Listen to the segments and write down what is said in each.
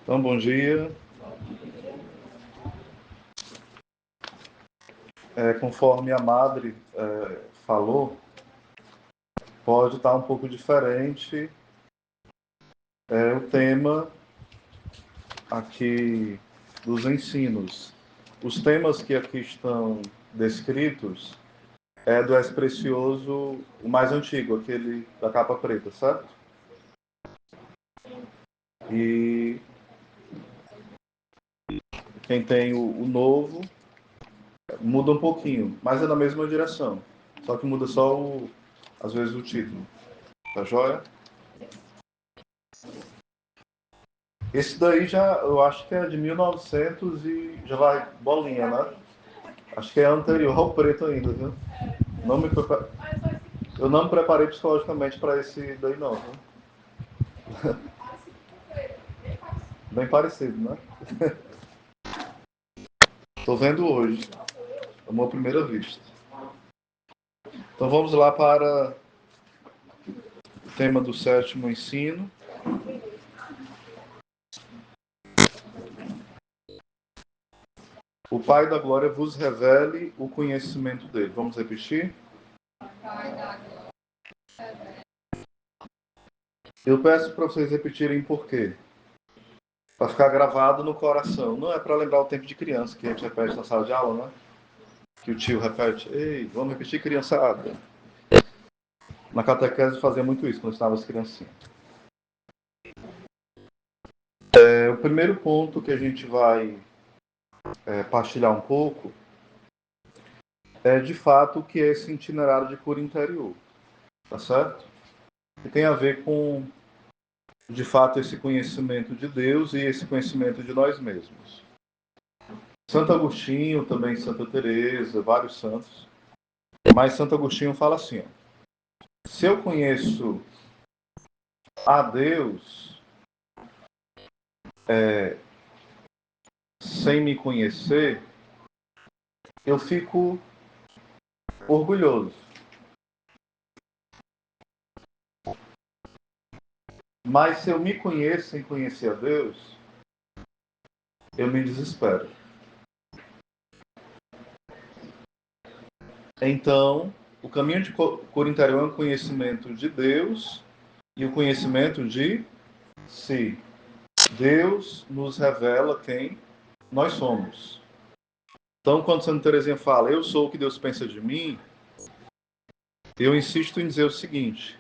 Então, bom dia. Conforme a Madre falou, pode estar um pouco diferente o tema aqui dos ensinos. Os temas que aqui estão descritos é do Es Precioso, o mais antigo, aquele da capa preta, certo? E quem tem o novo muda um pouquinho, mas é na mesma direção. Só que muda só, às vezes, o título. Tá joia? Esse daí já, eu acho que é de 1900 e já vai bolinha, né? Acho que é anterior ao preto ainda, viu? Não me prepar... Eu não me preparei psicologicamente para esse daí não, viu? Bem parecido, né? Tô vendo hoje. É uma primeira vista. Então vamos lá para o tema do sétimo ensino. O Pai da Glória vos revele o conhecimento dele. Vamos repetir? Eu peço para vocês repetirem por quê. Para ficar gravado no coração. Não é para lembrar o tempo de criança que a gente repete na sala de aula, né? Que o tio repete, ei, vamos repetir, criançada. Na catequese fazia muito isso, quando estava as criancinhas. O primeiro ponto que a gente vai partilhar um pouco é, de fato, o que é esse itinerário de cura interior, tá certo? Que tem a ver com, de fato, esse conhecimento de Deus e esse conhecimento de nós mesmos. Santo Agostinho, também Santa Teresa, vários santos, mas Santo Agostinho fala assim, ó, se eu conheço a Deus sem me conhecer, eu fico orgulhoso. Mas se eu me conheço sem conhecer a Deus, eu me desespero. Então, o caminho de cura interior é o conhecimento de Deus e o conhecimento de si. Deus nos revela quem nós somos. Então, quando Santa Teresinha fala, eu sou o que Deus pensa de mim, eu insisto em dizer o seguinte,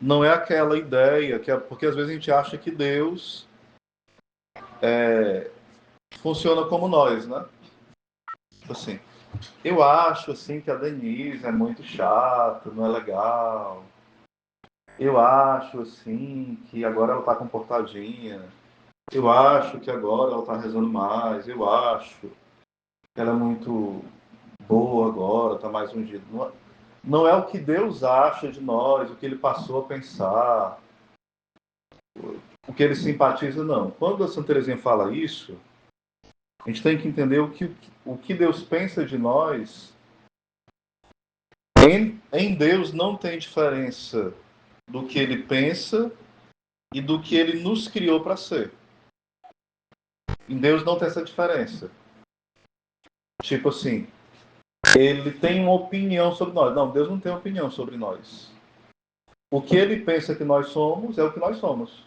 não é aquela ideia, porque às vezes a gente acha que Deus funciona como nós, né? Assim, eu acho assim que a Denise é muito chata, não é legal. Eu acho assim que agora ela está comportadinha. Eu acho que agora ela está rezando mais. Eu acho que ela é muito boa agora, está mais ungida. Não é o que Deus acha de nós, o que ele passou a pensar, o que ele simpatiza, não. Quando a Santa Teresinha fala isso, a gente tem que entender o que Deus pensa de nós. Em Deus não tem diferença do que ele pensa e do que ele nos criou para ser. Em Deus não tem essa diferença. Tipo assim, ele tem uma opinião sobre nós. Não, Deus não tem opinião sobre nós. O que ele pensa que nós somos é o que nós somos.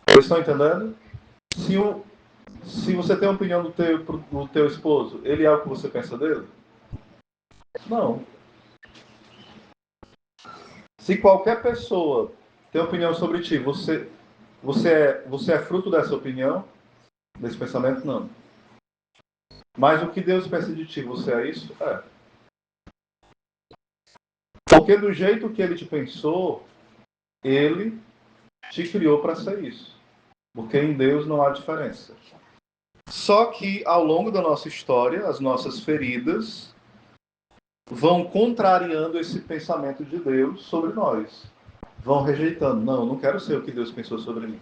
Vocês estão entendendo? Se, se você tem uma opinião do teu esposo, ele é o que você pensa dele? Não. Se qualquer pessoa tem opinião sobre ti, você é fruto dessa opinião, desse pensamento? Não. Mas o que Deus pensa de ti, você é isso? É. Porque do jeito que ele te pensou, ele te criou para ser isso. Porque em Deus não há diferença. Só que ao longo da nossa história, as nossas feridas vão contrariando esse pensamento de Deus sobre nós. Vão rejeitando. Não, eu não quero ser o que Deus pensou sobre mim.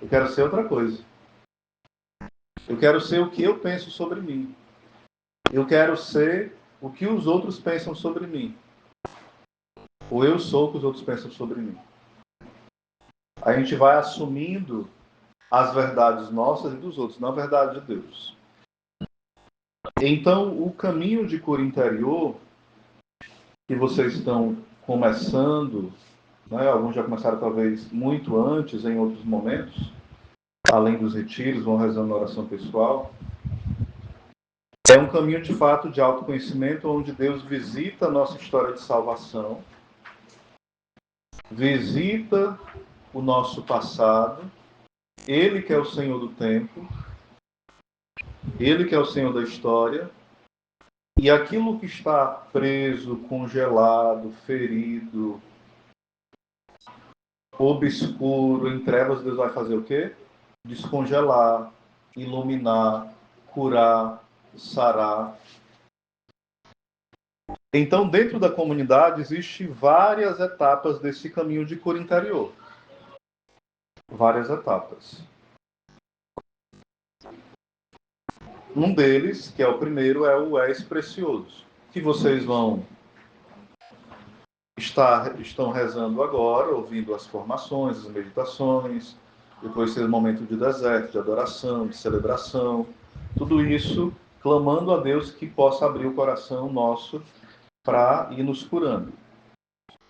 Eu quero ser outra coisa. Eu quero ser o que eu penso sobre mim. Eu quero ser o que os outros pensam sobre mim. Ou eu sou o que os outros pensam sobre mim. a gente vai assumindo as verdades nossas e dos outros, não a verdade de Deus. Então, o caminho de cura interior, que vocês estão começando, né, alguns já começaram talvez muito antes, em outros momentos, além dos retiros, vão rezando na oração pessoal, é um caminho de fato de autoconhecimento, onde Deus visita a nossa história de salvação, visita o nosso passado, Ele que é o Senhor do tempo, Ele que é o Senhor da história, e aquilo que está preso, congelado, ferido, obscuro, em trevas, Deus vai fazer o quê? Descongelar, iluminar, curar, sarar. Então, dentro da comunidade, existem várias etapas desse caminho de cura interior. Várias etapas. Um deles, que é o primeiro, é o És Precioso, que vocês estão rezando agora, ouvindo as formações, as meditações, depois ter um momento de deserto, de adoração, de celebração, tudo isso clamando a Deus que possa abrir o coração nosso para ir nos curando.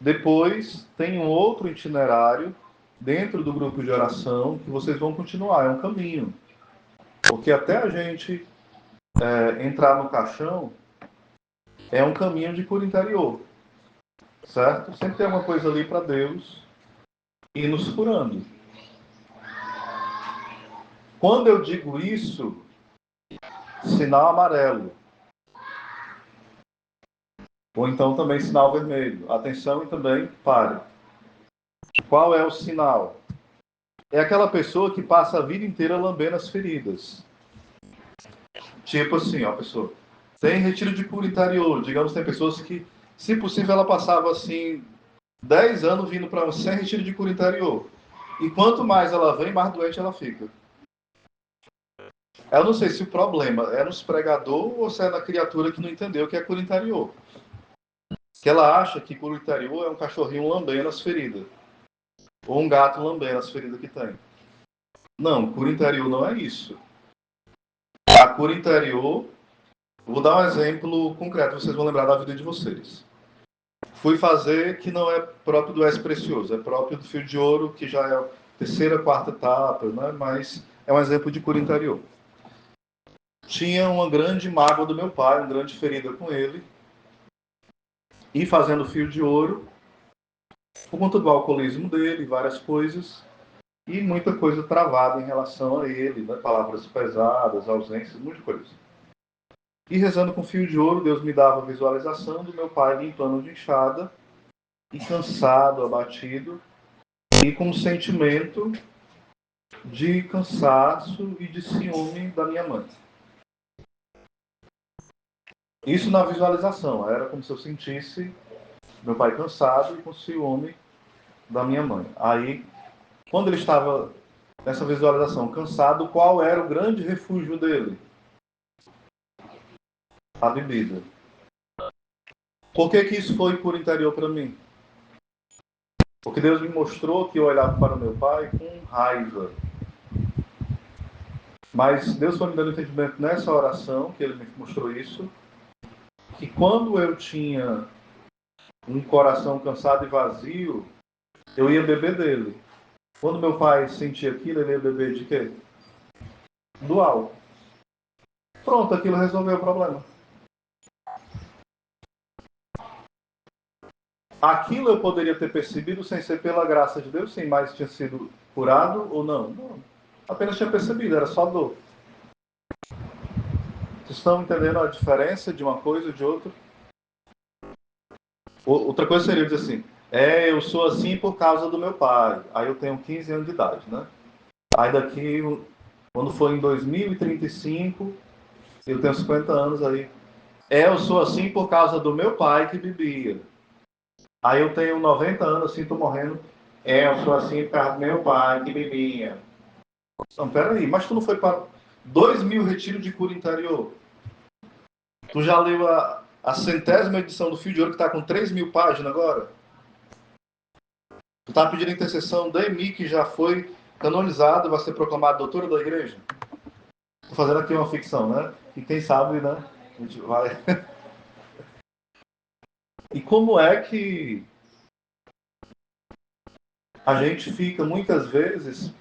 Depois tem um outro itinerário dentro do grupo de oração que vocês vão continuar, é um caminho. Porque até a gente entrar no caixão, é um caminho de cura interior. Certo? Sempre tem alguma coisa ali para Deus ir nos curando. Quando eu digo isso, sinal amarelo. Ou então também sinal vermelho. Atenção e também pare. Qual é o sinal? É aquela pessoa que passa a vida inteira lambendo as feridas. Tipo assim, ó, pessoa. Tem retiro de cura interior. Digamos, tem pessoas que, se possível, ela passava assim 10 anos vindo para sem retiro de cura interior. E quanto mais ela vem, mais doente ela fica. Eu não sei se o problema é nos pregador ou se é na criatura que não entendeu o que é cura interior. Que ela acha que cura interior é um cachorrinho lambendo as feridas. Ou um gato lambendo as feridas que tem. Não, cura interior não é isso. A cura interior, vou dar um exemplo concreto, vocês vão lembrar da vida de vocês. Fui fazer que não é próprio do És Precioso, é próprio do Fio de Ouro, que já é a terceira, quarta etapa, né? Mas é um exemplo de cura interior. Tinha uma grande mágoa do meu pai, uma grande ferida com ele, e fazendo Fio de Ouro, por conta do alcoolismo dele, várias coisas, e muita coisa travada em relação a ele, né? Palavras pesadas, ausências, muita coisa. E rezando com Fio de Ouro, Deus me dava a visualização do meu pai limpando de enxada, e cansado, abatido, e com um sentimento de cansaço e de ciúme da minha mãe. Isso na visualização, era como se eu sentisse meu pai cansado e com ciúme da minha mãe. Aí, quando ele estava nessa visualização cansado, qual era o grande refúgio dele? A bebida. Por que isso foi cura interior para mim? Porque Deus me mostrou que eu olhava para o meu pai com raiva. Mas Deus foi me dando entendimento nessa oração, que ele me mostrou isso, que quando eu tinha um coração cansado e vazio, eu ia beber dele. Quando meu pai sentia aquilo, ele ia beber de quê? Do álcool. Pronto, aquilo resolveu o problema. Aquilo eu poderia ter percebido sem ser pela graça de Deus, sim, mas tinha sido curado ou não? Não. Apenas tinha percebido, era só dor. Vocês estão entendendo a diferença de uma coisa e de outra? Outra coisa seria dizer assim, eu sou assim por causa do meu pai. Aí eu tenho 15 anos de idade, né? Aí daqui, quando for em 2035, eu tenho 50 anos aí. Eu sou assim por causa do meu pai que bebia. Aí eu tenho 90 anos, assim, tô morrendo. Eu sou assim por causa do meu pai que bebia. Não, peraí, mas tu não foi para 2.000 retiros de cura interior? Tu já leu a centésima edição do Fio de Ouro que está com 3.000 páginas agora? Tu tá pedindo intercessão de mim, que já foi canonizado, vai ser proclamado doutora da igreja? Tô fazendo aqui uma ficção, né? E quem sabe, né? A gente vai... E como é que a gente fica, muitas vezes,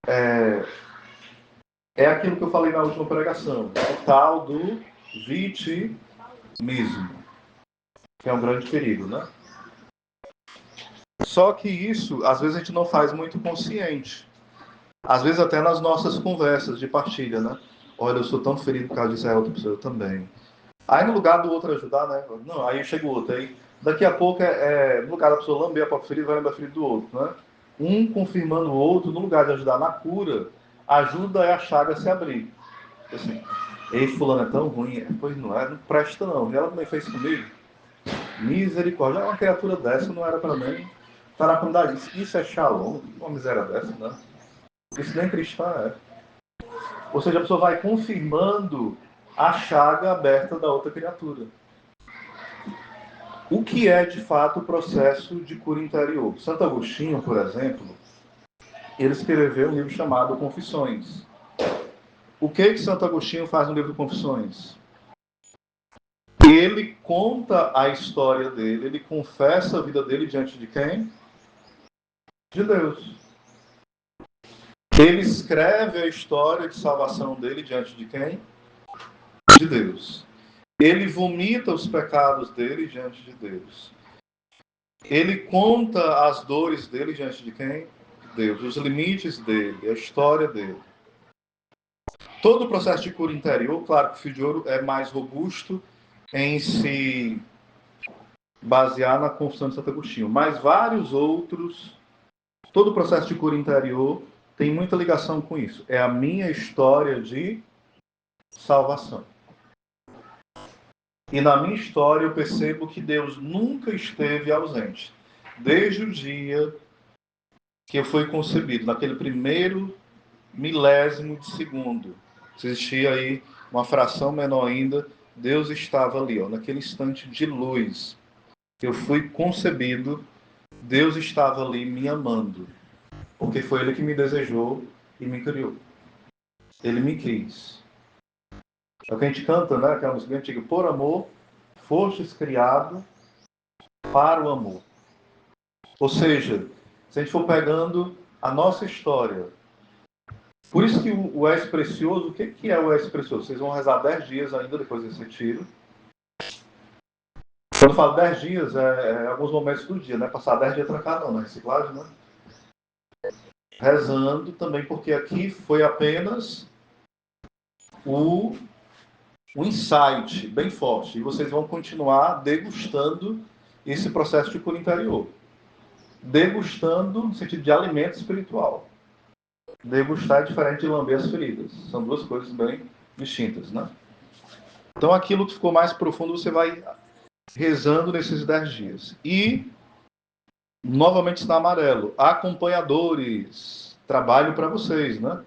é aquilo que eu falei na última pregação, o tal do vitimismo, que é um grande perigo, né? Só que isso, às vezes, a gente não faz muito consciente. Às vezes até nas nossas conversas de partilha, né? Olha, eu sou tão ferido por causa disso, a outra pessoa também. Aí no lugar do outro ajudar, né? Não, aí chega o outro. Aí daqui a pouco, no lugar da pessoa lamber a própria ferida, vai lamber a ferida do outro, né? Um confirmando o outro, no lugar de ajudar na cura, ajuda a chaga a se abrir. Assim, ei, fulano é tão ruim. Pois não é, não presta não. Ela também fez comigo. Misericórdia, uma criatura dessa não era para mim. Para quando dá isso. Isso é shalom, uma miséria dessa, né? Isso nem cristã é. Ou seja, a pessoa vai confirmando a chaga aberta da outra criatura. O que é, de fato, o processo de cura interior? Santo Agostinho, por exemplo, ele escreveu um livro chamado Confissões. O que Santo Agostinho faz no livro Confissões? Ele conta a história dele, ele confessa a vida dele diante de quem? De Deus. Ele escreve a história de salvação dele diante de quem? De Deus. Ele vomita os pecados dele diante de Deus. Ele conta as dores dele diante de quem? Deus. Os limites dele, a história dele. Todo o processo de cura interior, claro que o Fio de Ouro é mais robusto em se basear na Confissão de Santo Agostinho, mas vários outros, todo o processo de cura interior tem muita ligação com isso. É a minha história de salvação. E na minha história eu percebo que Deus nunca esteve ausente. Desde o dia que eu fui concebido, naquele primeiro milésimo de segundo, se existia aí uma fração menor ainda, Deus estava ali, ó, naquele instante de luz que eu fui concebido, Deus estava ali me amando, porque foi Ele que me desejou e me criou. Ele me quis. É o que a gente canta, né? Aquela música antiga, por amor, fostes criado para o amor. Ou seja, se a gente for pegando a nossa história, por isso que o És Precioso, o que é o És Precioso? Vocês vão rezar 10 dias ainda depois desse retiro. Quando eu falo 10 dias, é alguns momentos do dia, né? Passar 10 dias trancado não, na reciclagem, né? Rezando também, porque aqui foi apenas o insight bem forte. E vocês vão continuar degustando esse processo de cura interior. Degustando no sentido de alimento espiritual. Degustar é diferente de lamber as feridas. São duas coisas bem distintas, né? Então aquilo que ficou mais profundo você vai rezando nesses 10 dias. E, novamente está amarelo, acompanhadores, trabalho para vocês, né?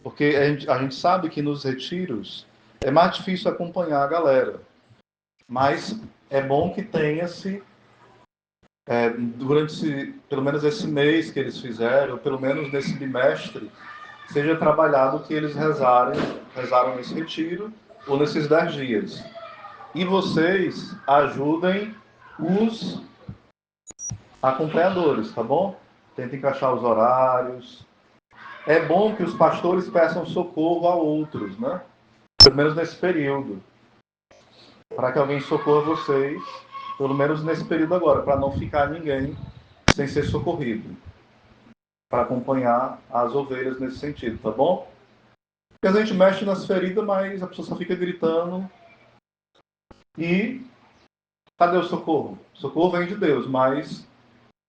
Porque a gente sabe que nos retiros é mais difícil acompanhar a galera. Mas é bom que tenha-se, durante pelo menos esse mês que eles fizeram, pelo menos nesse bimestre, seja trabalhado que eles rezaram nesse retiro ou nesses 10 dias. E vocês ajudem os acompanhadores, tá bom? Tentem encaixar os horários. É bom que os pastores peçam socorro a outros, né? Pelo menos nesse período. Para que alguém socorra vocês, pelo menos nesse período agora, para não ficar ninguém sem ser socorrido. Para acompanhar as ovelhas nesse sentido, tá bom? Porque a gente mexe nas feridas, mas a pessoa só fica gritando. E cadê o socorro? O socorro vem de Deus, mas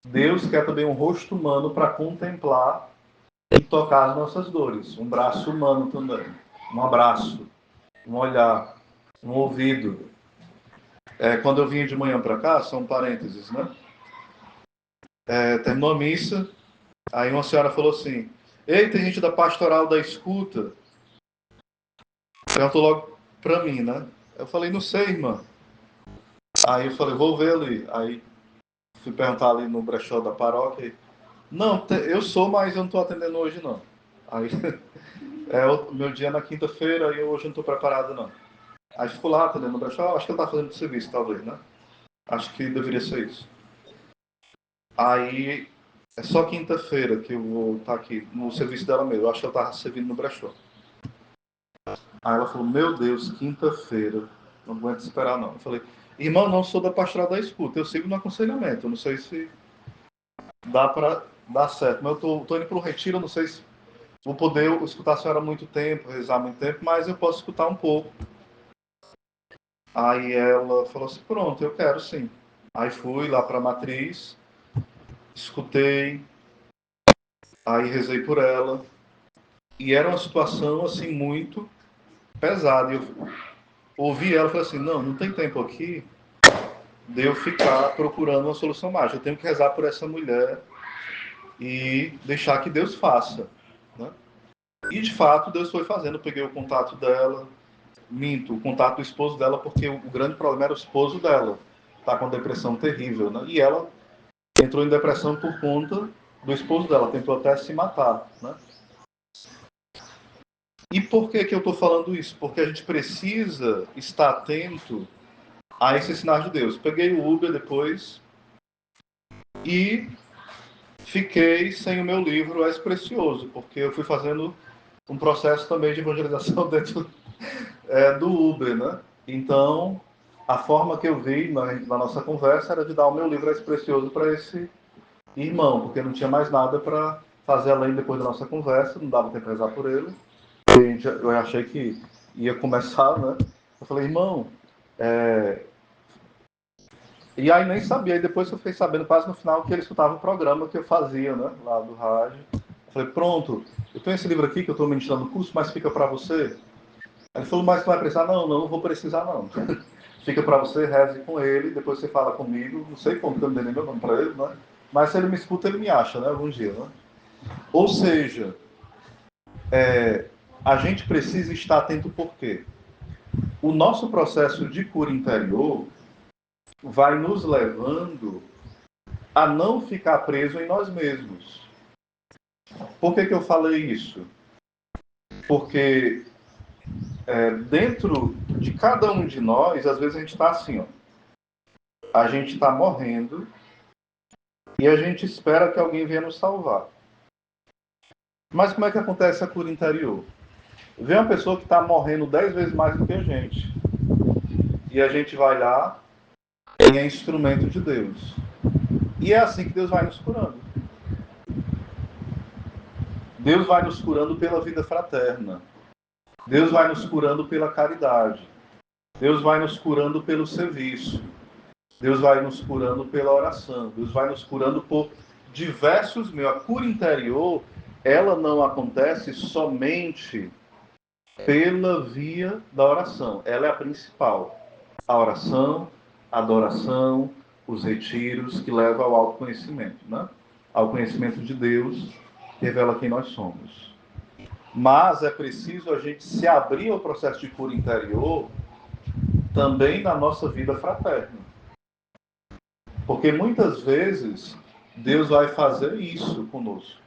Deus quer também um rosto humano para contemplar e tocar as nossas dores. Um braço humano também. Um abraço, um olhar, um ouvido. Quando eu vinha de manhã para cá, são parênteses, né? Terminou a missa, aí uma senhora falou assim, ei, tem gente da pastoral da escuta. Perguntou logo para mim, né? Eu falei, não sei, irmã. Aí eu falei, vou ver ali. Aí fui perguntar ali no brechó da paróquia. Não, eu sou, mas eu não estou atendendo hoje, não. Aí, o meu dia é na quinta-feira e eu hoje não estou preparado, não. Aí fico lá atendendo no brechó. Acho que ele está fazendo serviço, talvez, né? Acho que deveria ser isso. Aí, é só quinta-feira que eu vou estar aqui no serviço dela mesmo. Eu acho que ela estava servindo no brechó. Aí ela falou, meu Deus, quinta-feira. Não aguento esperar, não. Eu falei, irmão, não sou da pastoral da escuta. Eu sigo no aconselhamento. Eu não sei se dá para dar certo. Mas eu tô indo para o retiro. Eu não sei se vou poder escutar a senhora há muito tempo, rezar muito tempo. Mas eu posso escutar um pouco. Aí ela falou assim, pronto, eu quero sim. Aí fui lá para a matriz. Escutei. Aí rezei por ela. E era uma situação, assim, muito pesada. E eu ouvi ela e falei assim, não tem tempo aqui de eu ficar procurando uma solução mágica. Eu tenho que rezar por essa mulher e deixar que Deus faça, né? E, de fato, Deus foi fazendo. Eu peguei o contato dela, o contato do esposo dela, porque o grande problema era o esposo dela. Tá com depressão terrível, né? E ela entrou em depressão por conta do esposo dela. Tentou até se matar, né? E por que eu estou falando isso? Porque a gente precisa estar atento a esses sinais de Deus. Peguei o Uber depois e fiquei sem o meu livro És Precioso, porque eu fui fazendo um processo também de evangelização dentro do Uber, né? Então, a forma que eu vi na nossa conversa era de dar o meu livro És Precioso para esse irmão, porque não tinha mais nada para fazer além depois da nossa conversa, não dava tempo de rezar por ele. Eu achei que ia começar, né? Eu falei, irmão, e aí nem sabia, aí depois eu fiquei sabendo quase no final que ele escutava o programa que eu fazia, né, lá do rádio. Eu falei, pronto, eu tenho esse livro aqui que eu estou ministrando no curso, mas fica para você. Aí ele falou, mas tu vai precisar? Não vou precisar não. Fica para você, reze com ele, depois você fala comigo, não sei como, que eu não dei nem meu nome para ele, né? Mas se ele me escuta, ele me acha, né, algum dia, né? Ou seja, a gente precisa estar atento por quê? O nosso processo de cura interior vai nos levando a não ficar preso em nós mesmos. Por que eu falei isso? Porque dentro de cada um de nós, às vezes a gente está assim, ó, a gente está morrendo e a gente espera que alguém venha nos salvar. Mas como é que acontece a cura interior? Vem uma pessoa que está morrendo 10 vezes mais do que a gente. E a gente vai lá e é instrumento de Deus. E é assim que Deus vai nos curando. Deus vai nos curando pela vida fraterna. Deus vai nos curando pela caridade. Deus vai nos curando pelo serviço. Deus vai nos curando pela oração. Deus vai nos curando por diversos meios. A cura interior, ela não acontece somente pela via da oração. Ela é a principal. A oração, a adoração, os retiros que levam ao autoconhecimento, né? Ao conhecimento de Deus, que revela quem nós somos. Mas é preciso a gente se abrir ao processo de cura interior também na nossa vida fraterna. Porque muitas vezes Deus vai fazer isso conosco.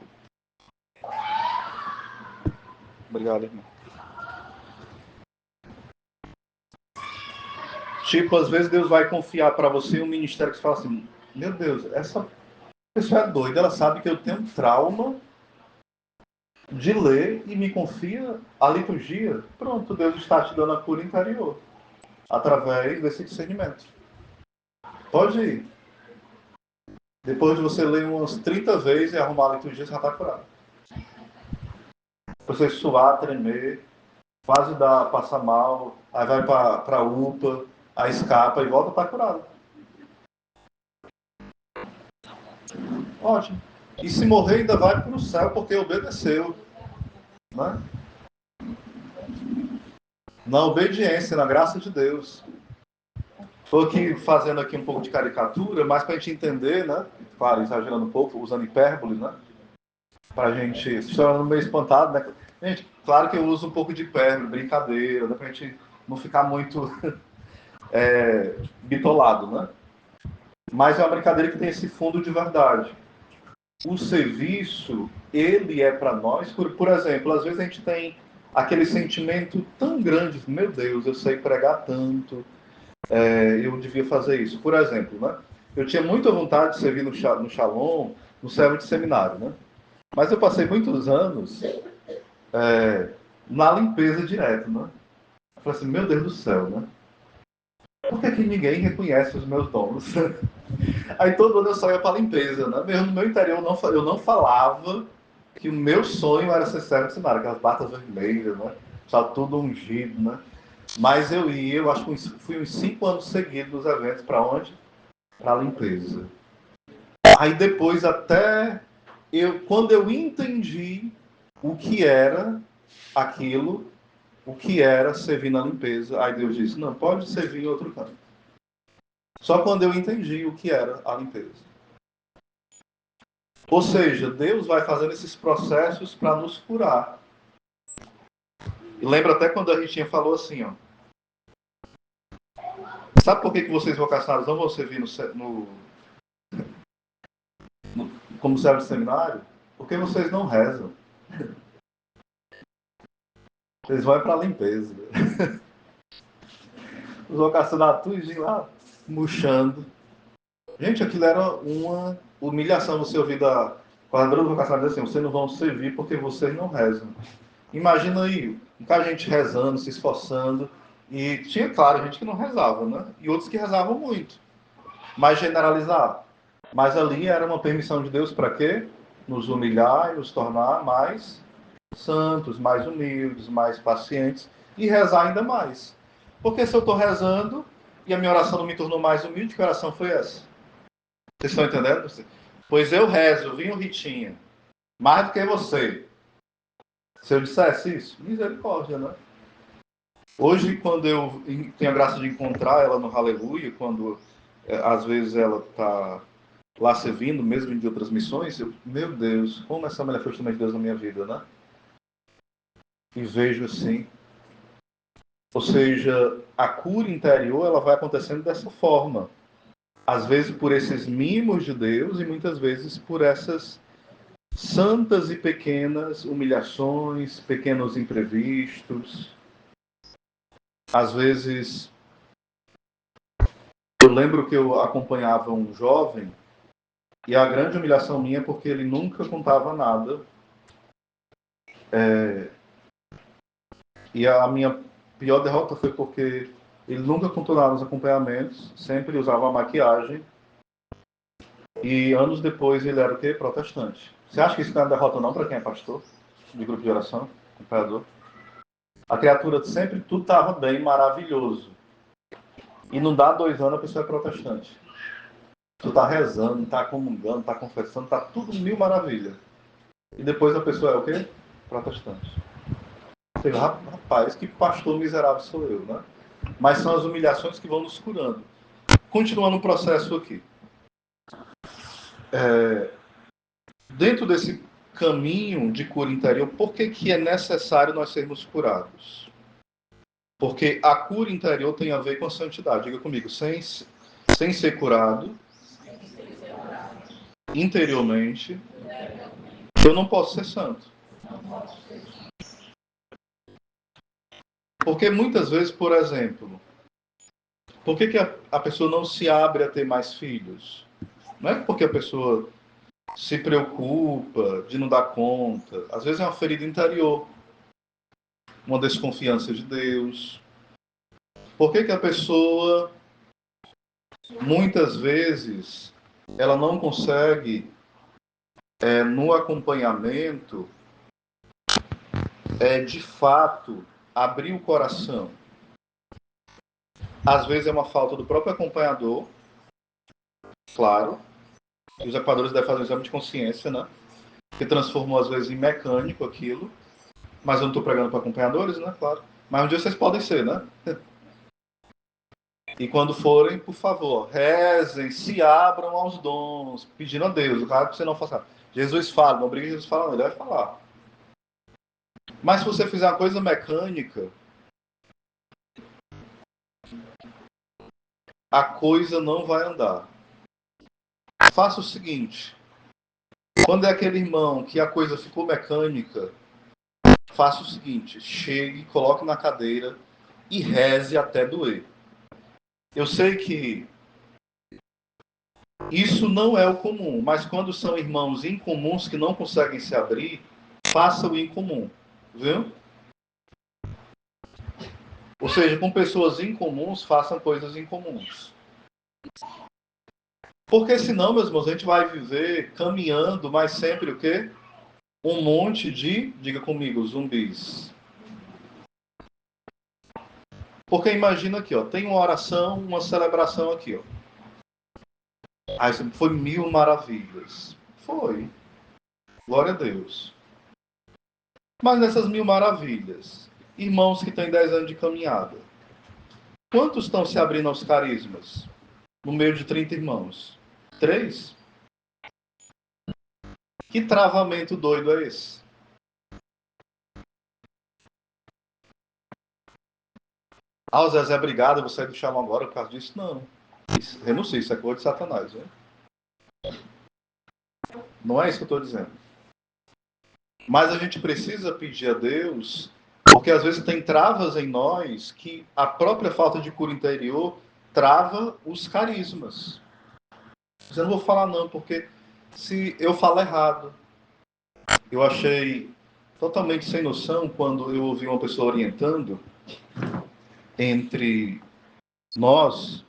Obrigado, irmão. Tipo, às vezes Deus vai confiar para você um ministério que você fala assim, meu Deus, essa pessoa é doida, ela sabe que eu tenho um trauma de ler e me confia a liturgia. Pronto, Deus está te dando a cura interior através desse discernimento. Pode ir. Depois de você ler umas 30 vezes e arrumar a liturgia, você já está curado. Você suar, tremer, quase passa mal, aí vai para a UPA, aí escapa e volta, está curado. Ótimo. E se morrer, ainda vai para o céu porque obedeceu. Né? Na obediência, na graça de Deus. Estou aqui fazendo aqui um pouco de caricatura, mas para a gente entender, né? Claro, exagerando um pouco, usando hipérbole, né? Para a gente... Estou meio espantado, né? Gente, claro que eu uso um pouco de hipérbole, brincadeira, né? Para a gente não ficar muito bitolado, né? Mas é uma brincadeira que tem esse fundo de verdade. O serviço, ele é para nós, por exemplo, às vezes a gente tem aquele sentimento tão grande, meu Deus, eu sei pregar tanto, eu devia fazer isso. Por exemplo, né? Eu tinha muita vontade de servir no Shalom, no servo de seminário, né? Mas eu passei muitos anos na limpeza direto, né? Eu falei assim, meu Deus do céu, né? Por que, que ninguém reconhece os meus dons? Aí todo ano eu saía para limpeza, né? Mesmo no meu interior eu não falava que o meu sonho era ser servo de seminário, aquelas batas vermelhas, né? Já tudo ungido, né? Mas eu ia, eu acho que fui uns 5 anos seguidos nos eventos, para onde? Para limpeza. Aí depois até quando eu entendi o que era aquilo, o que era servir na limpeza, aí Deus disse, não, pode servir em outro canto. Só quando eu entendi o que era a limpeza. Ou seja, Deus vai fazendo esses processos para nos curar. E lembra até quando a Ritinha falou assim, ó. Sabe por que vocês vocacionados não vão servir como servo de seminário? Porque vocês não rezam. Vocês vão para a limpeza. Os vocacionados tudo lá, murchando. Gente, aquilo era uma humilhação você ouvir da coordenadora do vocacionado dizer assim, vocês não vão servir porque vocês não rezam. Imagina aí, muita gente rezando, se esforçando, e tinha, claro, gente que não rezava, né? E outros que rezavam muito, mas generalizar. Mas ali era uma permissão de Deus para quê? Nos humilhar e nos tornar mais santos, mais humildes, mais pacientes e rezar ainda mais. Porque se eu estou rezando e a minha oração não me tornou mais humilde, que oração foi essa? Vocês estão entendendo? Pois eu rezo, vinho Ritinha, mais do que você. Se eu dissesse isso, misericórdia, né? Hoje, quando eu tenho a graça de encontrar ela no Aleluia, quando às vezes ela está lá servindo, mesmo de outras missões, meu Deus, como essa mulher foi instrumento de Deus na minha vida, né? E vejo assim. Ou seja, a cura interior ela vai acontecendo dessa forma. Às vezes por esses mimos de Deus e muitas vezes por essas santas e pequenas humilhações, pequenos imprevistos. Às vezes, eu lembro que eu acompanhava um jovem e a grande humilhação minha é porque ele nunca contava nada. E a minha pior derrota foi porque ele nunca contou nada nos acompanhamentos, sempre usava maquiagem. E anos depois ele era o quê? Protestante. Você acha que isso não é derrota não para quem é pastor? De grupo de oração? Acompanhador? A criatura sempre tudo estava bem, maravilhoso. E não dá 2 anos a pessoa é protestante. Tu tá rezando, tá comungando, tá confessando, tá tudo mil maravilha. E depois a pessoa é o quê? Protestante. Você fala, rapaz, que pastor miserável sou eu, né? Mas são as humilhações que vão nos curando. Continuando o processo aqui. Dentro desse caminho de cura interior, por que é necessário nós sermos curados? Porque a cura interior tem a ver com a santidade. Diga comigo, sem ser curado interiormente, eu não posso ser santo. Porque muitas vezes, por exemplo, por que a pessoa não se abre a ter mais filhos? Não é porque a pessoa se preocupa de não dar conta. Às vezes é uma ferida interior, uma desconfiança de Deus. Por que a pessoa, muitas vezes, ela não consegue, no acompanhamento, de fato, abrir o coração? Às vezes é uma falta do próprio acompanhador, claro. Os acompanhadores devem fazer um exame de consciência, né? Que transformou, às vezes, em mecânico aquilo. Mas eu não estou pregando para acompanhadores, né? Claro. Mas um dia vocês podem ser, né? E quando forem, por favor, rezem, se abram aos dons, pedindo a Deus. O cara que você não faça. Jesus fala, não obriga Jesus a falar, não, ele vai falar. Mas se você fizer uma coisa mecânica, a coisa não vai andar. faça o seguinte. Quando é aquele irmão que a coisa ficou mecânica, faça o seguinte. Chegue, coloque na cadeira e reze até doer. Eu sei que isso não é o comum, mas quando são irmãos incomuns que não conseguem se abrir, faça o incomum, viu? Ou seja, com pessoas incomuns, façam coisas incomuns. Porque senão, meus irmãos, a gente vai viver caminhando, mas sempre o quê? Um monte de, diga comigo, zumbis. Porque imagina aqui, ó, tem uma oração, uma celebração aqui, ó. Aí foi 1000 maravilhas. Foi. Glória a Deus. Mas nessas 1000 maravilhas, irmãos que têm 10 anos de caminhada, quantos estão se abrindo aos carismas? No meio de 30 irmãos? 3? Que travamento doido é esse? Ah, Zezé, obrigado, você me chamou agora por causa disso? Não. Renuncie, isso é coisa de Satanás, né? Não é isso que eu estou dizendo. Mas a gente precisa pedir a Deus, porque às vezes tem travas em nós que a própria falta de cura interior trava os carismas. Eu não vou falar não, porque se eu falar errado, eu achei totalmente sem noção quando eu ouvi uma pessoa orientando entre nós.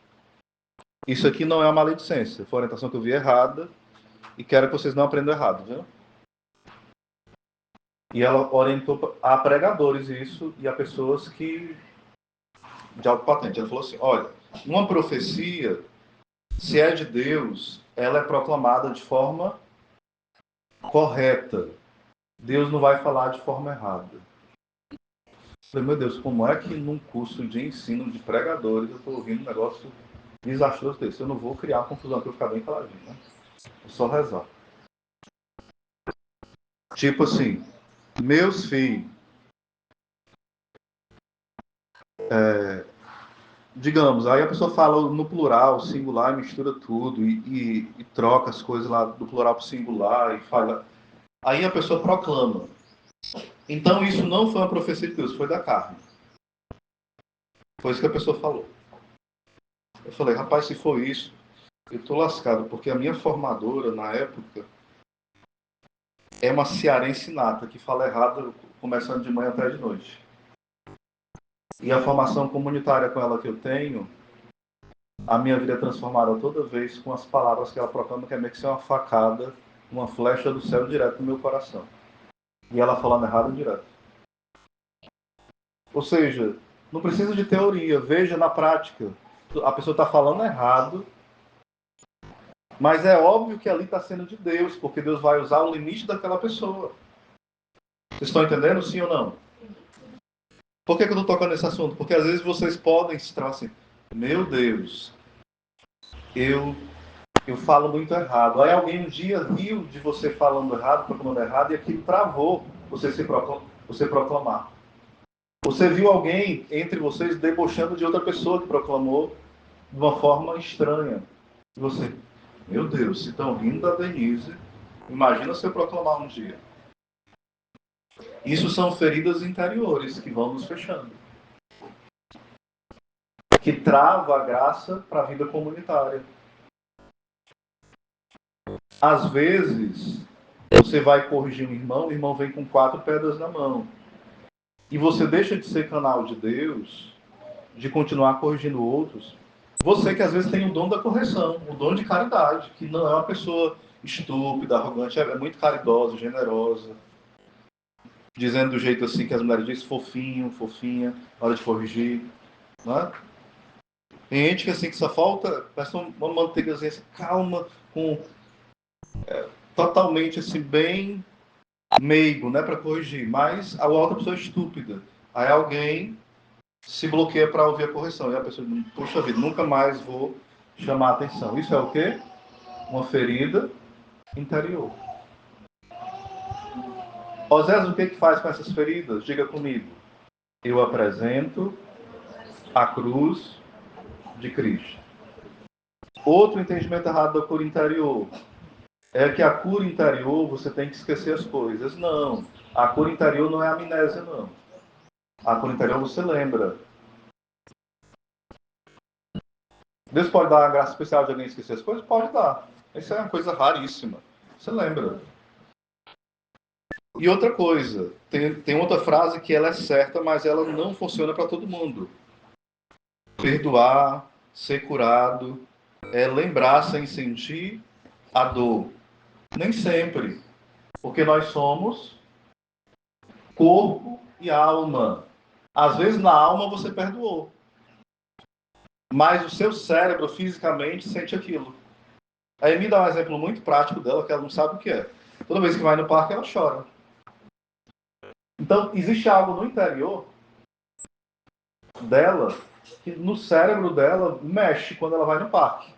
Isso aqui não é uma maledicência, foi a orientação que eu vi errada e quero que vocês não aprendam errado, viu? E ela orientou a pregadores isso e a pessoas que de alto patente. Ela falou assim, olha, uma profecia, se é de Deus, ela é proclamada de forma correta. Deus não vai falar de forma errada. Eu falei, meu Deus, como é que num curso de ensino de pregadores eu estou ouvindo um negócio desastroso desse? Eu não vou criar confusão, que eu ficar bem caladinho, né? É só rezar. Tipo assim, meus filhos, digamos, aí a pessoa fala no plural, singular, mistura tudo e troca as coisas lá do plural para o singular e fala. Aí a pessoa proclama. Então isso não foi uma profecia de Deus, foi da carne. Foi isso que a pessoa falou. Eu falei, rapaz, se for isso, eu tô lascado, porque a minha formadora, na época, é uma cearense nata, que fala errado começando de manhã até de noite. E a formação comunitária com ela que eu tenho, a minha vida é transformada toda vez com as palavras que ela proclama, que é meio que ser uma facada, uma flecha do céu direto no meu coração. E ela falando errado direto. Ou seja, não precisa de teoria, veja na prática. A pessoa está falando errado, mas é óbvio que ali está sendo de Deus, porque Deus vai usar o limite daquela pessoa. Vocês estão entendendo, sim ou não? Por que eu estou tocando nesse assunto? Porque às vezes vocês podem se travar assim, meu Deus, eu falo muito errado. Aí alguém um dia viu de você falando errado, proclamando errado, e aquilo travou você proclamar. Você viu alguém entre vocês debochando de outra pessoa que proclamou de uma forma estranha. E você, meu Deus, se estão rindo da Denise, imagina se eu proclamar um dia. Isso são feridas interiores que vão nos fechando. Que trava a graça para a vida comunitária. Às vezes, você vai corrigir um irmão, o irmão vem com 4 pedras na mão. E você deixa de ser canal de Deus, de continuar corrigindo outros. Você que às vezes tem o dom da correção, o dom de caridade, que não é uma pessoa estúpida, arrogante, é muito caridosa, generosa. Dizendo do jeito assim que as mulheres dizem, fofinho, fofinha, hora de corrigir. Não é? Tem gente que assim que só falta, parece uma manteigazinha assim, calma, com totalmente assim, bem meigo, né, para corrigir. Mas a outra pessoa é estúpida. Aí alguém se bloqueia para ouvir a correção. E a pessoa diz, puxa vida, nunca mais vou chamar a atenção. Isso é o quê? Uma ferida interior. Osés, o que faz com essas feridas? Diga comigo. Eu apresento a cruz de Cristo. Outro entendimento errado da cura interior é que a cura interior você tem que esquecer as coisas. Não. A cura interior não é amnésia, não. A cura interior você lembra. Deus pode dar uma graça especial de alguém esquecer as coisas? Pode dar. Isso é uma coisa raríssima. Você lembra. E outra coisa, tem outra frase que ela é certa, mas ela não funciona para todo mundo. Perdoar, ser curado, é lembrar sem sentir a dor. Nem sempre. Porque nós somos corpo e alma. Às vezes na alma você perdoou, mas o seu cérebro fisicamente sente aquilo. Aí me dá um exemplo muito prático dela, que ela não sabe o que é. Toda vez que vai no parque, ela chora. Então, existe algo no interior dela, que no cérebro dela mexe quando ela vai no parque.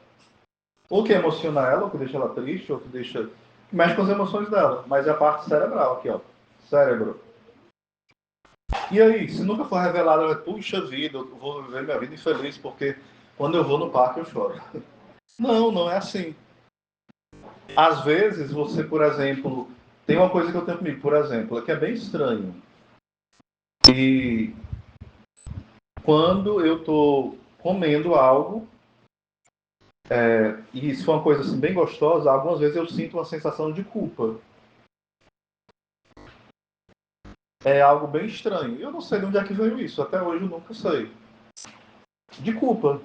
Ou que emociona ela, ou que deixa ela triste, ou que deixa... mexe com as emoções dela. Mas é a parte cerebral aqui, ó. Cérebro. E aí, se nunca for revelado, ela, puxa vida, eu vou viver minha vida infeliz, porque quando eu vou no parque eu choro. Não, não é assim. Às vezes, você, por exemplo, tem uma coisa que eu tenho comigo, por exemplo, é que é bem estranho. E quando eu estou comendo algo, e isso foi uma coisa assim, bem gostosa, algumas vezes eu sinto uma sensação de culpa. É algo bem estranho. Eu não sei de onde é que veio isso, até hoje eu nunca sei. De culpa.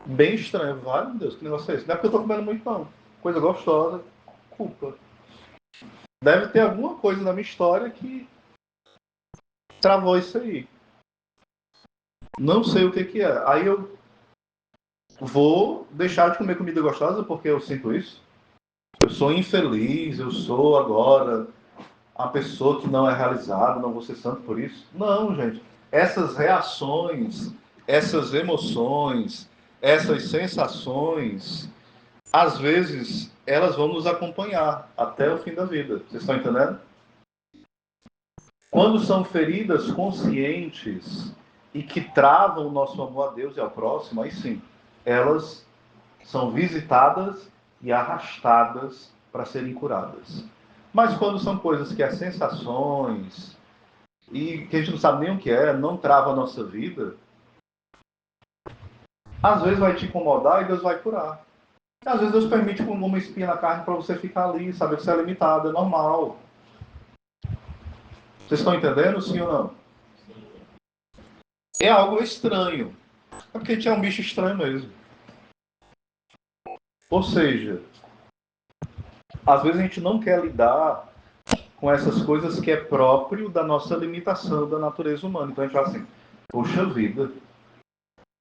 Bem estranho. Vale, meu Deus, que negócio é esse? Não é porque eu estou comendo muito, não. Coisa gostosa, culpa. Deve ter alguma coisa na minha história que travou isso aí. Não sei o que que é. Aí eu vou deixar de comer comida gostosa porque eu sinto isso. Eu sou infeliz, eu sou agora a pessoa que não é realizada, não vou ser santo por isso. Não, gente. Essas reações, essas emoções, essas sensações, às vezes, elas vão nos acompanhar até o fim da vida. Vocês estão entendendo? Quando são feridas conscientes e que travam o nosso amor a Deus e ao próximo, aí sim, elas são visitadas e arrastadas para serem curadas. Mas quando são coisas que é sensações e que a gente não sabe nem o que é, não trava a nossa vida, às vezes vai te incomodar e Deus vai curar. Às vezes Deus permite com uma espinha na carne para você ficar ali, saber que você é limitado, é normal. Vocês estão entendendo, sim ou não? É algo estranho. É porque a gente é um bicho estranho mesmo. Ou seja, às vezes a gente não quer lidar com essas coisas que é próprio da nossa limitação da natureza humana. Então a gente fala assim, poxa vida,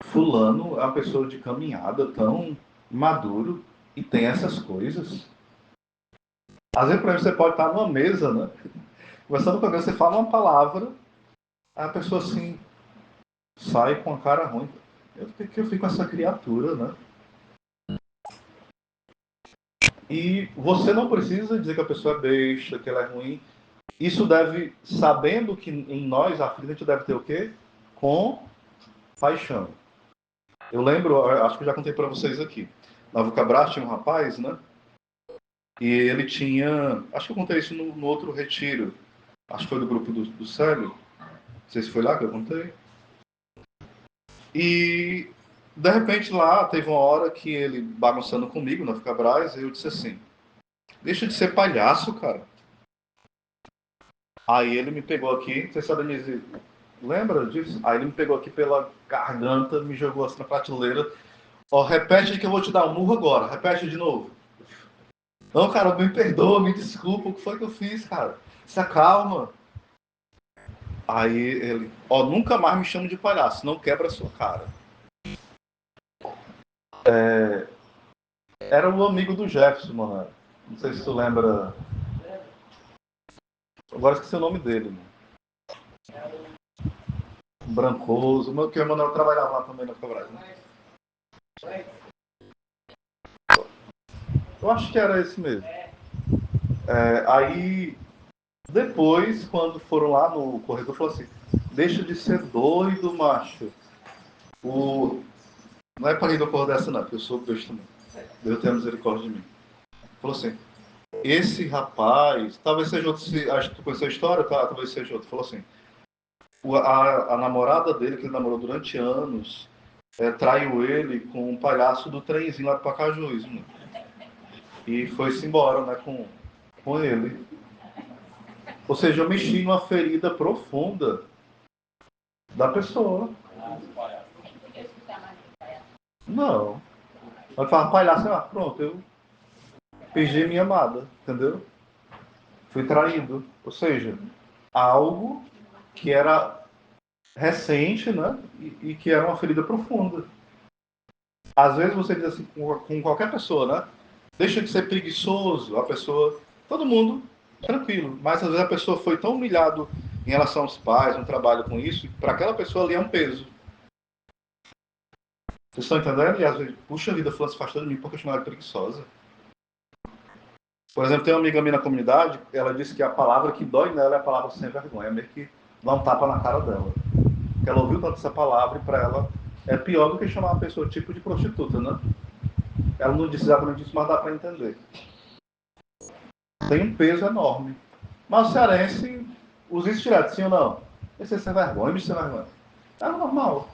fulano é uma pessoa de caminhada tão maduro e tem essas coisas. Às vezes, por exemplo, você pode estar numa mesa, né? Conversando com alguém, você fala uma palavra, a pessoa assim sai com a cara ruim. Por que eu fico com essa criatura, né? E você não precisa dizer que a pessoa é besta, que ela é ruim. Isso deve, sabendo que em nós, a gente deve ter o quê? Com paixão. Eu lembro, acho que eu já contei para vocês aqui. Na Vucabras tinha um rapaz, né? E ele tinha. Acho que eu contei isso no outro retiro. Acho que foi do grupo do Célio. Não sei se foi lá que eu contei. E de repente lá teve uma hora que ele bagunçando comigo na Vucabras, e eu disse assim: deixa de ser palhaço, cara. Aí ele me pegou aqui, não sei se a Denise lembra disso? Aí ele me pegou aqui pela garganta, me jogou assim na prateleira. Ó, repete que eu vou te dar um murro agora. Repete de novo. Não, cara, me perdoa, me desculpa. O que foi que eu fiz, cara? Se acalma. Aí ele, ó, nunca mais me chame de palhaço, não quebra a sua cara. Era o amigo do Jefferson, mano. Não sei se tu lembra. Agora esqueci o nome dele, mano. Brancoso, que o Emanuel trabalhava lá também na Fabras, né? Eu acho que era esse mesmo. Aí, depois, quando foram lá no corredor, falou assim: deixa de ser doido, macho. O Não é para rir do cor dessa, não, porque eu sou Deus também. Deus tem misericórdia de mim. Falou assim, esse rapaz, talvez seja outro, acho que tu conheceu a história, tá? Talvez seja outro. Falou assim, a namorada dele, que ele namorou durante anos, traiu ele com um palhaço do trenzinho lá do Pacajus, né? E foi-se embora, né, com ele. Ou seja, eu mexi numa ferida profunda da pessoa. Não. Vai falar palhaço, pronto, eu perdi minha amada, entendeu? Fui traído. Ou seja, algo que era recente, né? E que era uma ferida profunda. Às vezes você diz assim com qualquer pessoa, né? Deixa de ser preguiçoso, a pessoa, todo mundo tranquilo, mas às vezes a pessoa foi tão humilhado em relação aos pais, no trabalho com isso, para aquela pessoa ali é um peso. Vocês estão entendendo? E às vezes, puxa vida, fulano se afastou de mim porque eu chamava de preguiçosa. Por exemplo, tem uma amiga minha na comunidade, ela disse que a palavra que dói nela é a palavra sem vergonha, é meio que dá um tapa na cara dela. Porque ela ouviu tanto essa palavra e para ela é pior do que chamar uma pessoa tipo de prostituta, né? Ela não disse exatamente isso, mas dá para entender. Tem um peso enorme. Mas o cearense usa isso direto, sim ou não? Esse é sem vergonha, bicho sem vergonha. É normal.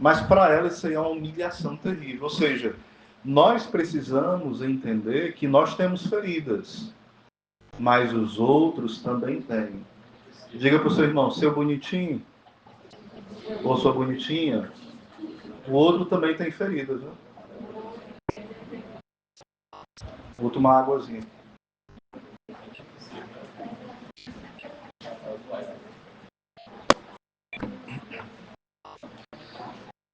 Mas para ela isso aí é uma humilhação terrível. Ou seja, nós precisamos entender que nós temos feridas, mas os outros também têm. Diga para o seu irmão, seu bonitinho, ou sua bonitinha, o outro também tem feridas. Né? Vou tomar uma águazinha.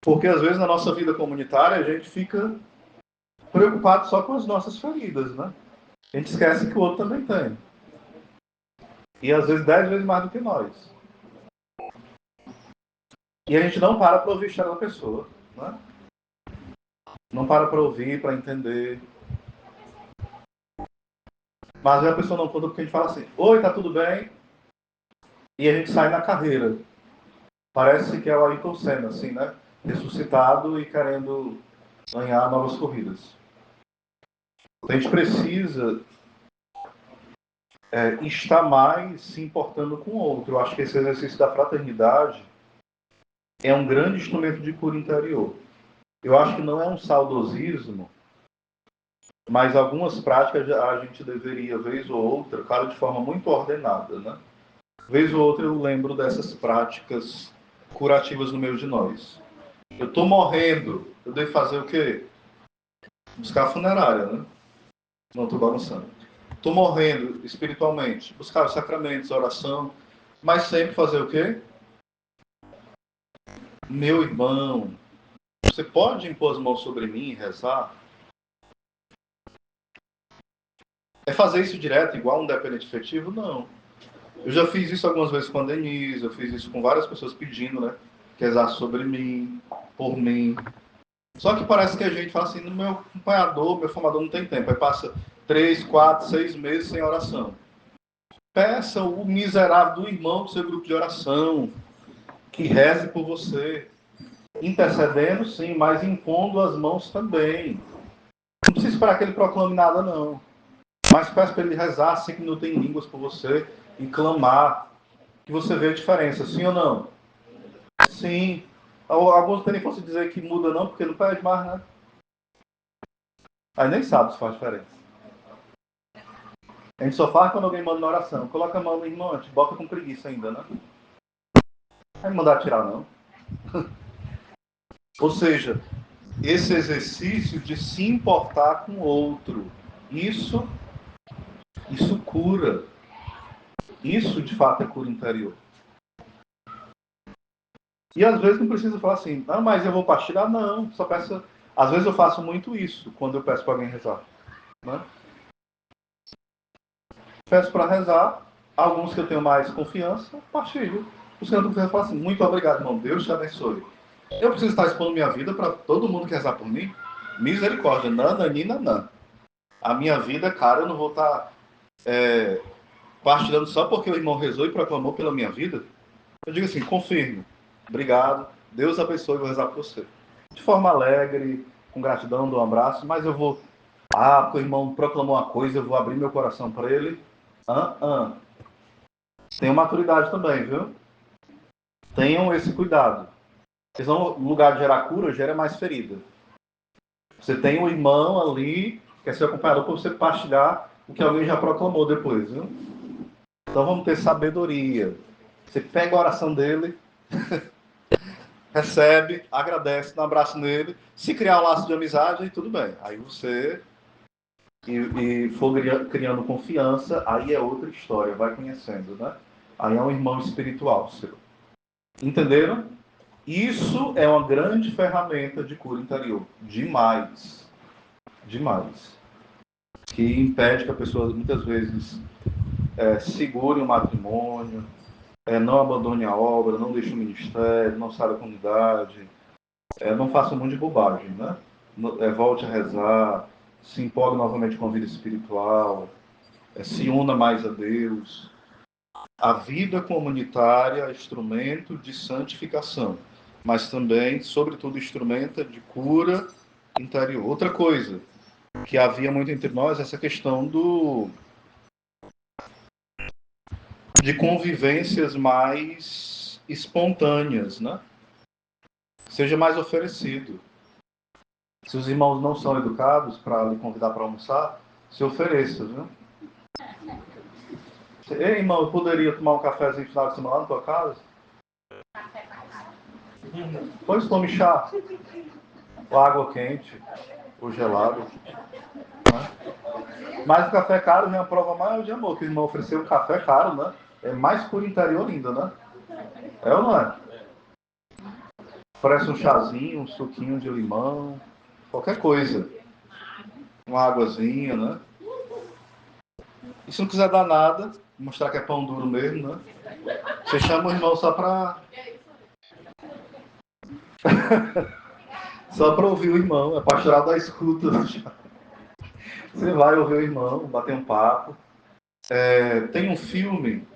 Porque às vezes na nossa vida comunitária a gente fica preocupado só com as nossas feridas, né? A gente esquece que o outro também tem. E às vezes 10 vezes mais do que nós. E a gente não para ouvir a história da pessoa, né? Não para ouvir, para entender. Mas a pessoa não conta porque a gente fala assim, oi, tá tudo bem? E a gente sai na carreira. Parece que é o Ayrton Senna, assim, né? Ressuscitado e querendo ganhar novas corridas. A gente precisa estar mais se importando com o outro. Eu acho que esse exercício da fraternidade é um grande instrumento de cura interior. Eu acho que não é um saudosismo, mas algumas práticas a gente deveria, vez ou outra, claro, de forma muito ordenada, né? Vez ou outra eu lembro dessas práticas curativas no meio de nós. Eu estou morrendo, eu devo fazer o quê? Buscar a funerária, né? Não estou bagunçando. Estou morrendo espiritualmente, buscar os sacramentos, oração, mas sempre fazer o quê? Meu irmão, você pode impor as mãos sobre mim e rezar? É fazer isso direto, igual um dependente efetivo? Não. Eu já fiz isso algumas vezes com a Denise, eu fiz isso com várias pessoas pedindo, né? Que rezasse sobre mim, por mim. Só que parece que a gente fala assim, no meu acompanhador, meu formador não tem tempo. Aí passa 3, 4, 6 meses sem oração. Peça o miserável do irmão do seu grupo de oração, que reze por você. Intercedendo, sim, mas impondo as mãos também. Não precisa esperar que ele proclame nada, não. Mas peço para ele rezar 5 minutos em línguas por você e clamar, que você vê a diferença, sim ou não? Sim. Alguns nem posso dizer que muda não, porque não pede mais, né? Aí nem sabe se faz diferença. A gente só faz quando alguém manda na oração. Coloca a mão no irmão, a gente bota com preguiça ainda, né? Vai me mandar tirar, não. Ou seja, esse exercício de se importar com o outro, isso cura. Isso, de fato, é cura interior. E às vezes não precisa falar assim, não, mas eu vou partilhar, não. Só peço. Às vezes eu faço muito isso quando eu peço para alguém rezar. Né? Peço para rezar, alguns que eu tenho mais confiança, partilho. Os que eu não tenho confiança, falo assim, muito obrigado, irmão, Deus te abençoe. Eu preciso estar expondo minha vida para todo mundo que rezar por mim? Misericórdia, nananina, não. A minha vida, cara, eu não vou estar partilhando só porque o irmão rezou e proclamou pela minha vida. Eu digo assim, confirmo. Obrigado, Deus abençoe, vou rezar por você. de forma alegre, com gratidão, dou um abraço, mas eu vou, porque o irmão proclamou uma coisa, eu vou abrir meu coração para ele. Tenham maturidade também, viu? Tenham esse cuidado. Porque senão, no lugar de gerar cura, gera mais ferida. Você tem um irmão ali, que é seu acompanhador, para você partilhar o que alguém já proclamou depois, viu? Então vamos ter sabedoria. Você pega a oração dele, recebe, agradece, dá um abraço nele. Se criar um laço de amizade, aí tudo bem. Aí você e for criando confiança, aí é outra história, vai conhecendo, né? Aí é um irmão espiritual seu. Entenderam? Isso é uma grande ferramenta de cura interior. Demais. Demais. Que impede que a pessoa, muitas vezes, segure o matrimônio, não abandone a obra, não deixe o ministério, não saia da comunidade, não faça um monte de bobagem, né? Volte a rezar, se empolgue novamente com a vida espiritual, se una mais a Deus. A vida comunitária é instrumento de santificação, mas também, sobretudo, instrumento de cura interior. Outra coisa que havia muito entre nós, essa questão de convivências mais espontâneas, né? Seja mais oferecido. Se os irmãos não são educados para lhe convidar para almoçar, se ofereça, viu? Ei, irmão, eu poderia tomar um cafezinho no final de semana lá na tua casa? Pois tome chá. Ou água quente, ou gelado. Né? Mas o café caro já é a prova maior de amor, que o irmão ofereceu um café caro, né? É mais cura interior ainda, né? É ou não é? Parece um chazinho, um suquinho de limão, qualquer coisa. Uma águazinha, né? E se não quiser dar nada, mostrar que é pão duro mesmo, né? Você chama o irmão só pra ouvir o irmão, é pastoral da escuta. Você vai ouvir o irmão, bater um papo. Tem um filme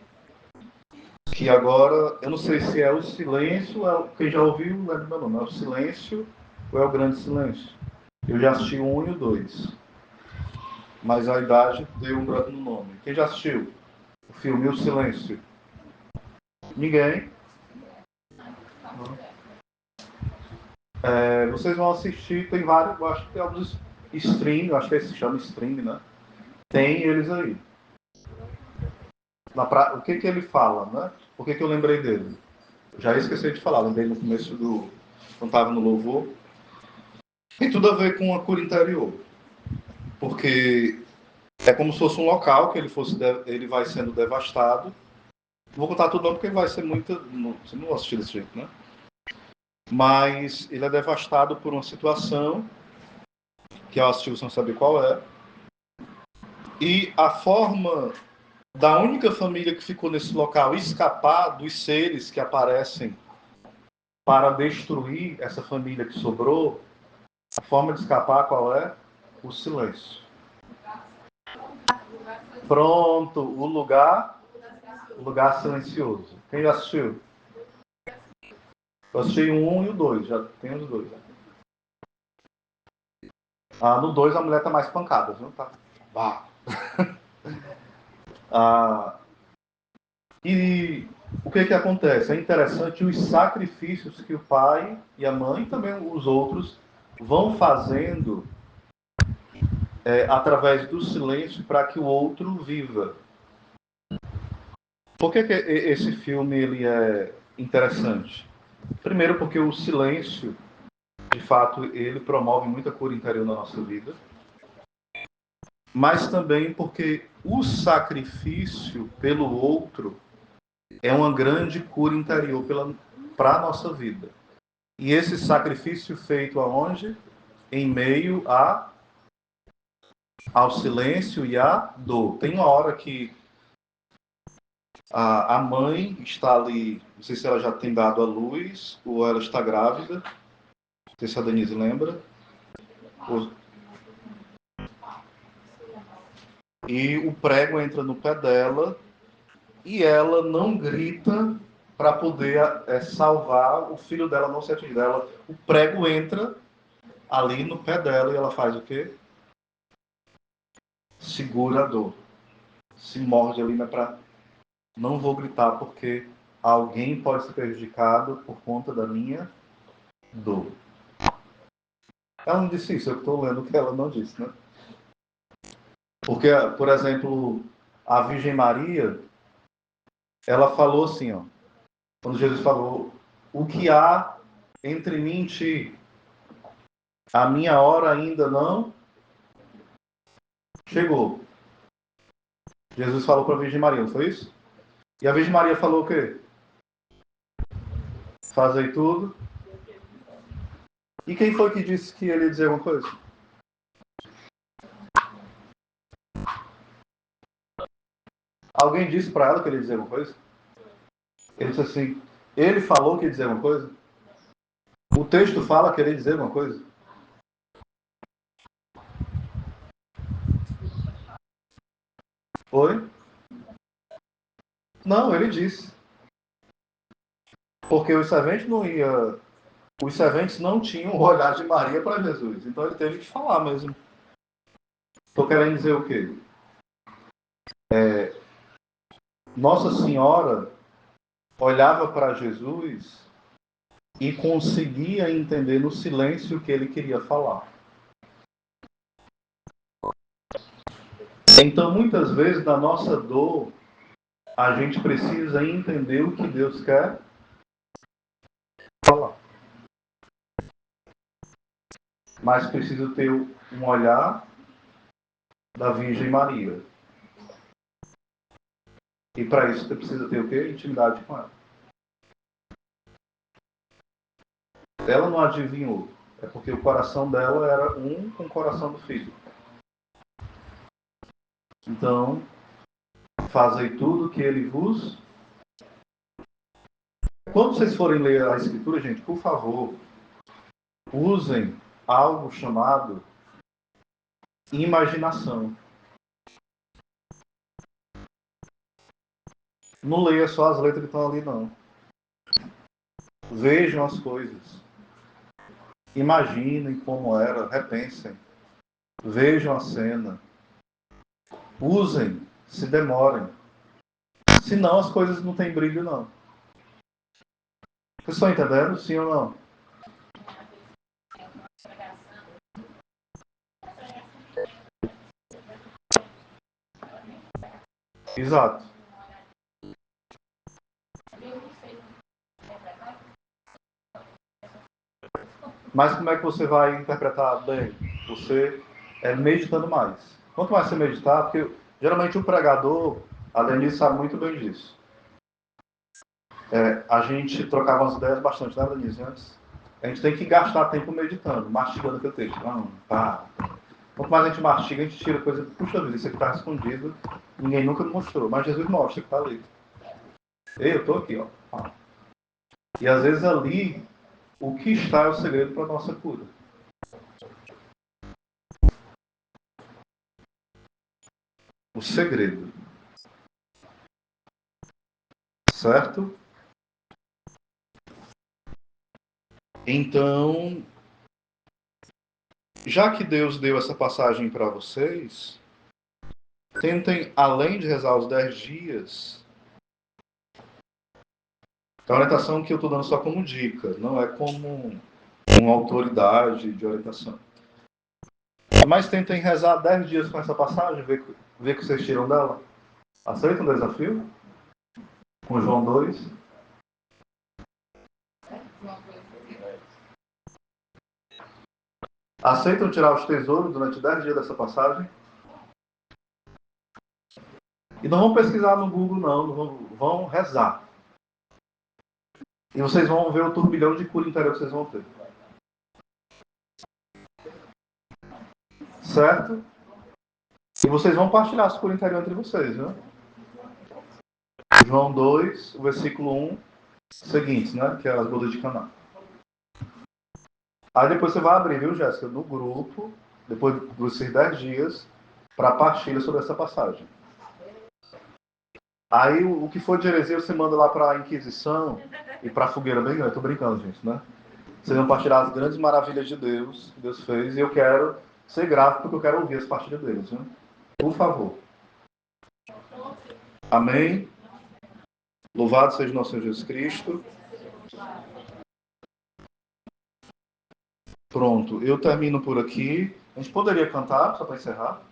que agora, eu não sei se é O Silêncio, quem já ouviu, lembra meu nome, é O Silêncio ou é O Grande Silêncio? Eu já assisti o 1 e o 2, mas a idade deu um branco no nome. Quem já assistiu o filme O Silêncio? Ninguém? Vocês vão assistir, tem vários, eu acho que tem alguns stream, acho que esse se chama stream, né? Tem eles aí. O que ele fala, né? Por que eu lembrei dele? Eu já esqueci de falar, lembrei no começo quando estava no louvor. Tem tudo a ver com a cura interior. Porque é como se fosse um local que ele vai sendo devastado. Não vou contar tudo não, porque vai ser muito... Você não vai assistir desse jeito, né? Mas ele é devastado por uma situação que ao assistir você não sabe qual é. E a forma da única família que ficou nesse local escapar dos seres que aparecem para destruir essa família que sobrou, a forma de escapar qual é? O silêncio. Pronto, o lugar silencioso. Quem já assistiu? Eu assisti o 1 e o 2, já tem os dois. No 2 a mulher tá mais pancada, viu? Tá. E o que acontece? É interessante os sacrifícios que o pai e a mãe, e também os outros, vão fazendo através do silêncio para que o outro viva. Por que esse filme ele é interessante? Primeiro porque o silêncio, de fato, ele promove muita cura interior na nossa vida. Mas também porque o sacrifício pelo outro é uma grande cura interior para a nossa vida. E esse sacrifício feito aonde? Em meio ao silêncio e à dor. Tem uma hora que a mãe está ali, não sei se ela já tem dado à luz ou ela está grávida, não sei se a Denise lembra. E o prego entra no pé dela e ela não grita para poder salvar o filho dela não ser atingido. O prego entra ali no pé dela e ela faz o quê? Segura a dor. Se morde ali, mas não vou gritar porque alguém pode ser prejudicado por conta da minha dor. Ela não disse isso, eu estou lendo o que ela não disse, né? Porque, por exemplo, a Virgem Maria, ela falou assim, ó, quando Jesus falou, o que há entre mim e ti? A minha hora ainda não chegou. Jesus falou para a Virgem Maria, não foi isso? E a Virgem Maria falou o quê? Fazei tudo. E quem foi que disse que ele ia dizer alguma coisa? Alguém disse para ela que ele ia dizer alguma coisa? Ele disse assim, ele falou que ia dizer alguma coisa? O texto fala que ele ia dizer alguma coisa? Oi? Não, ele disse. Porque os serventes não tinham o olhar de Maria para Jesus. Então ele teve que falar mesmo. Estou querendo dizer o quê? Nossa Senhora olhava para Jesus e conseguia entender no silêncio o que ele queria falar. Então, muitas vezes, na nossa dor, a gente precisa entender o que Deus quer falar. Mas precisa ter um olhar da Virgem Maria. E para isso você precisa ter o quê? Intimidade com ela. Ela não adivinhou. É porque o coração dela era um com o coração do filho. Então, fazei tudo que ele vos... Quando vocês forem ler a Escritura, gente, por favor, usem algo chamado imaginação. Não leia só as letras que estão ali, não. Vejam as coisas. Imaginem como era, repensem. Vejam a cena. Usem, se demorem. Senão as coisas não têm brilho, não. Vocês estão entendendo? Sim ou não? Exato. Mas como é que você vai interpretar bem? Você meditando mais. Quanto mais você meditar, porque geralmente o pregador, a Denise sabe muito bem disso. A gente trocava umas ideias bastante, né, Denise, antes? A gente tem que gastar tempo meditando, mastigando aquele texto. Não, pá. Quanto mais a gente mastiga, a gente tira coisa. Puxa vida, isso aqui está escondido, ninguém nunca me mostrou, mas Jesus mostra que está ali. Eu estou aqui, ó. E às vezes ali, o que está é o segredo para a nossa cura. O segredo. Certo? Então, já que Deus deu essa passagem para vocês, tentem, além de rezar os 10 dias, é uma orientação que eu estou dando só como dica, não é como uma autoridade de orientação. Mas tentem rezar 10 dias com essa passagem, ver o que vocês tiram dela. Aceitam o desafio? Com João 2. Aceitam tirar os tesouros durante 10 dias dessa passagem? E não vão pesquisar no Google, não vão rezar. E vocês vão ver o turbilhão de cura interior que vocês vão ter. Certo? E vocês vão partilhar as curas interior entre vocês, viu? João 2, o versículo 1, seguintes, né? Que é as bodas de Caná. Aí depois você vai abrir, viu, Jéssica, no grupo, depois desses 10 dias, para partilha sobre essa passagem. Aí o que for de heresia você manda lá para a Inquisição e para a fogueira bem grande. Tô brincando, gente, né? Vocês vão partilhar as grandes maravilhas de Deus, que Deus fez, e eu quero ser grato porque eu quero ouvir as partilhas deles, né? Por favor. Amém? Louvado seja o nosso Senhor Jesus Cristo. Pronto, eu termino por aqui. A gente poderia cantar, só para encerrar?